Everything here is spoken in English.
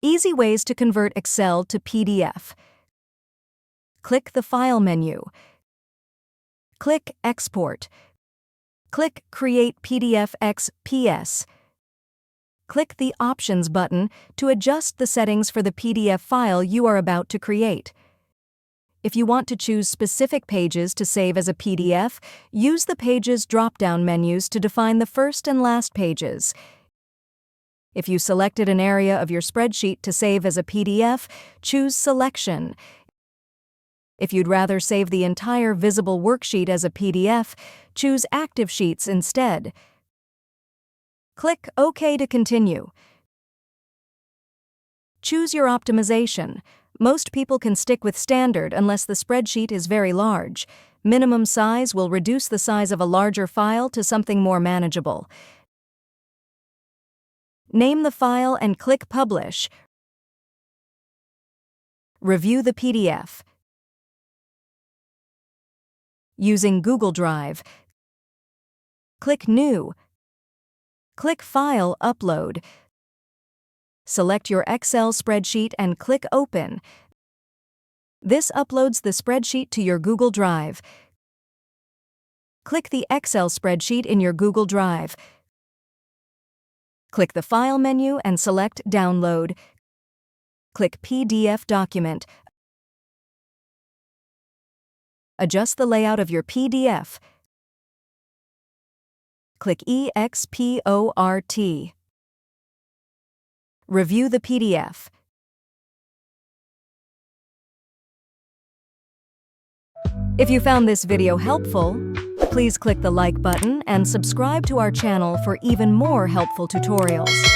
Easy ways to convert Excel to PDF. Click the File menu. Click Export. Click Create PDF XPS. Click the Options button to adjust the settings for the PDF file you are about to create. If you want to choose specific pages to save as a PDF, use the Pages drop-down menus to define the first and last pages. If you selected an area of your spreadsheet to save as a PDF, choose Selection. If you'd rather save the entire visible worksheet as a PDF, choose Active Sheets instead. Click OK to continue. Choose your optimization. Most people can stick with standard unless the spreadsheet is very large. Minimum size will reduce the size of a larger file to something more manageable. Name the file and click Publish. Review the PDF. Using Google Drive, click New. Click File, Upload. Select your Excel spreadsheet and click Open. This uploads the spreadsheet to your Google Drive. Click the Excel spreadsheet in your Google Drive. Click the File menu and select Download. Click PDF Document. Adjust the layout of your PDF. Click Export. Review the PDF. If you found this video helpful, please click the like button and subscribe to our channel for even more helpful tutorials.